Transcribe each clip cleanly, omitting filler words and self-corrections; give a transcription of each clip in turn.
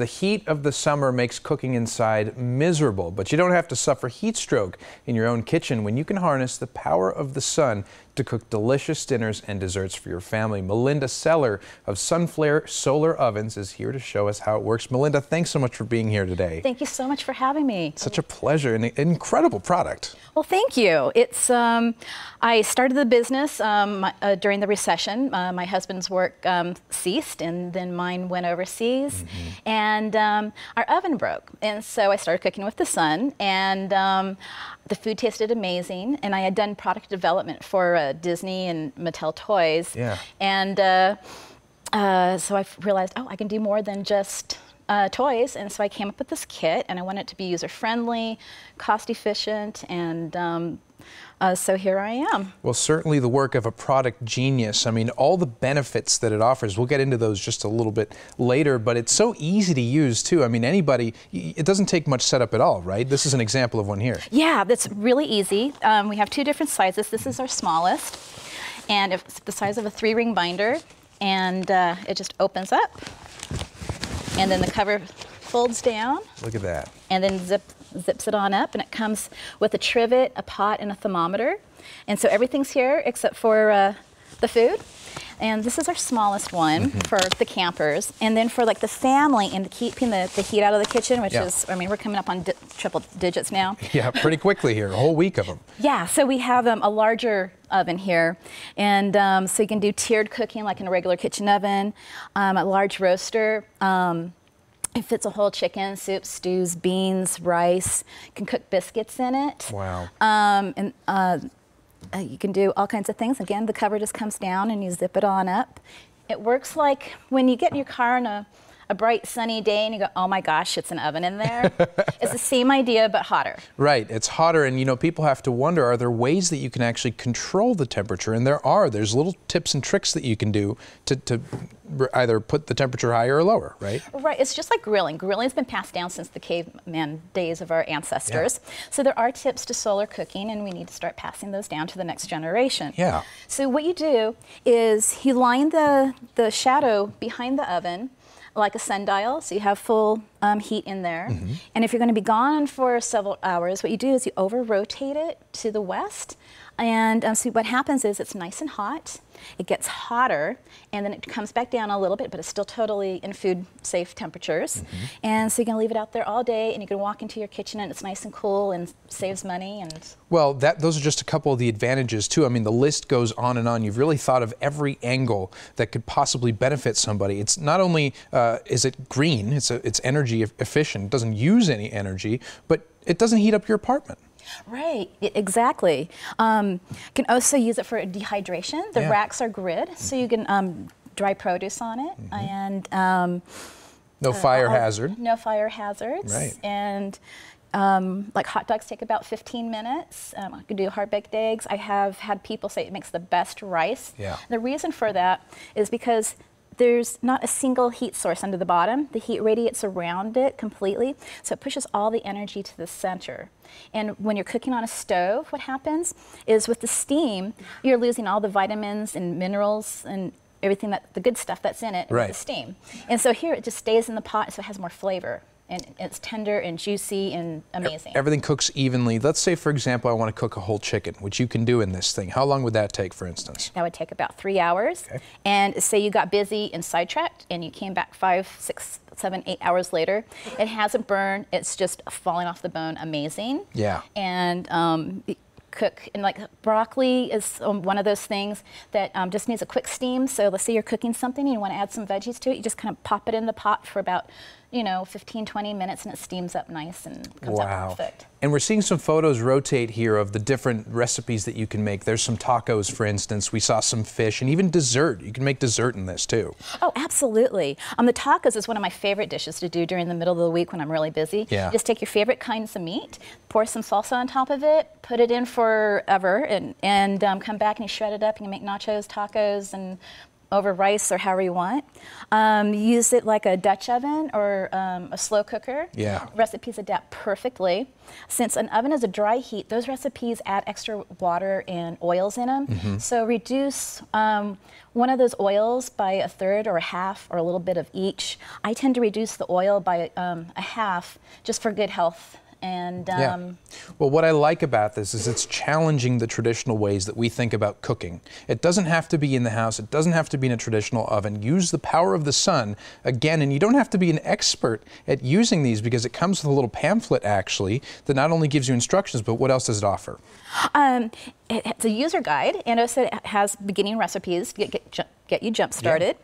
The heat of the summer makes cooking inside miserable, but you don't have to suffer heat stroke in your own kitchen when you can harness the power of the sun to cook delicious dinners and desserts for your family. Melinda Seller of Sunflair Solar Ovens is here to show us how it works. Melinda, thanks so much for being here today. Thank you so much for having me. Such a pleasure, an incredible product. Well, thank you. It's I started the business during the recession. My husband's work ceased, and then mine went overseas, and our oven broke, and so I started cooking with the sun, and the food tasted amazing, and I had done product development for Disney and Mattel toys, and so I realized, oh, I can do more than just toys, and so I came up with this kit, and I wanted it to be user-friendly, cost-efficient, and so here I am. Well, certainly the work of a product genius. I mean, all the benefits that it offers, we'll get into those just a little bit later, but it's so easy to use too. I mean, anybody, it doesn't take much setup at all, right? This is an example of one here. Yeah, that's really easy. We have two different sizes. This is our smallest, and it's the size of a 3-ring binder, and it just opens up, and then the cover folds down. Look at that. And then zips it on up, and it comes with a trivet, a pot, and a thermometer. And so everything's here except for the food. And this is our smallest one for the campers. And then for like the family and keeping the heat out of the kitchen, which is, I mean, we're coming up on triple digits now. Yeah, pretty quickly here, a whole week of them. Yeah, so we have a larger oven here. And so you can do tiered cooking like in a regular kitchen oven, a large roaster. It fits a whole chicken, soup, stews, beans, rice. You can cook biscuits in it. Wow. You can do all kinds of things. Again, the cover just comes down and you zip it on up. It works like when you get in your car on a bright sunny day and you go, oh my gosh, it's an oven in there. It's the same idea, but hotter. Right, it's hotter, and you know, people have to wonder, are there ways that you can actually control the temperature? And there's little tips and tricks that you can do to either put the temperature higher or lower, right? Right, it's just like grilling. Grilling's been passed down since the caveman days of our ancestors. Yeah. So there are tips to solar cooking, and we need to start passing those down to the next generation. Yeah. So what you do is you line the shadow behind the oven like a sundial, so you have full heat in there. And if you're going to be gone for several hours, what you do is you over-rotate it to the west, and so what happens is it's nice and hot, it gets hotter, and then it comes back down a little bit, but it's still totally in food-safe temperatures. And so you can leave it out there all day, and you can walk into your kitchen, and it's nice and cool and saves money. And well, those are just a couple of the advantages too. I mean, the list goes on and on. You've really thought of every angle that could possibly benefit somebody. It's not only is it green, it's energy efficient, it doesn't use any energy, but it doesn't heat up your apartment. Right, exactly. You can also use it for dehydration. The racks are grid, so you can dry produce on it, and no fire hazard. No fire hazards. Right. And like hot dogs take about 15 minutes. I could do hard-baked eggs. I have had people say it makes the best rice. Yeah. The reason for that is because there's not a single heat source under the bottom. The heat radiates around it completely, so it pushes all the energy to the center. And when you're cooking on a stove, what happens is with the steam, you're losing all the vitamins and minerals and everything, the good stuff that's in it with the steam. And so here it just stays in the pot, so it has more flavor. And it's tender and juicy and amazing. Everything cooks evenly. Let's say, for example, I want to cook a whole chicken, which you can do in this thing. How long would that take, for instance? That would take about 3 hours. Okay. And say you got busy and sidetracked, and you came back 5, 6, 7, 8 hours later. It hasn't burned. It's just falling off the bone. Amazing. Yeah. And cook, and like broccoli is one of those things that just needs a quick steam. So let's say you're cooking something and you want to add some veggies to it. You just kind of pop it in the pot for about 15, 20 minutes, and it steams up nice and comes out perfect. And we're seeing some photos rotate here of the different recipes that you can make. There's some tacos, for instance. We saw some fish, and even dessert. You can make dessert in this too. Oh, absolutely. The tacos is one of my favorite dishes to do during the middle of the week when I'm really busy. Yeah. You just take your favorite kinds of meat, pour some salsa on top of it, put it in forever, and come back and you shred it up and you make nachos, tacos, and over rice or however you want. Use it like a Dutch oven or a slow cooker. Yeah. Recipes adapt perfectly. Since an oven is a dry heat, those recipes add extra water and oils in them. So reduce one of those oils by a third or a half or a little bit of each. I tend to reduce the oil by a half just for good health. And well, what I like about this is it's challenging the traditional ways that we think about cooking. It doesn't have to be in the house. It doesn't have to be in a traditional oven. Use the power of the sun again, and you don't have to be an expert at using these because it comes with a little pamphlet actually that not only gives you instructions, but what else does it offer? It's a user guide, and it has beginning recipes to get you jump started.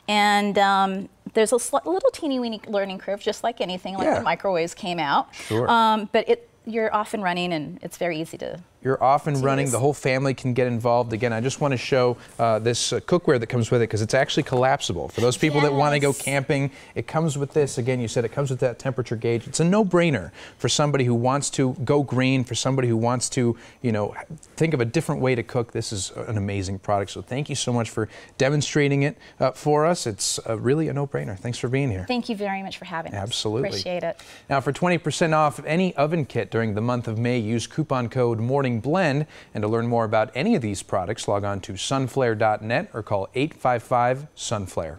And there's a little teeny weeny learning curve, just like anything, like the microwaves came out. Sure. But you're off and running, and it's very easy to. You're off and running. The whole family can get involved. Again, I just want to show this cookware that comes with it because it's actually collapsible. For those people that want to go camping, it comes with this. Again, you said it comes with that temperature gauge. It's a no-brainer for somebody who wants to go green, for somebody who wants to, you know, think of a different way to cook. This is an amazing product. So thank you so much for demonstrating it for us. It's really a no-brainer. Thanks for being here. Thank you very much for having us. Absolutely. Appreciate it. Now, for 20% off any oven kit during the month of May, use coupon code MORNINGBLEND. And to learn more about any of these products, log on to sunflair.net or call 855-SUNFLAIR.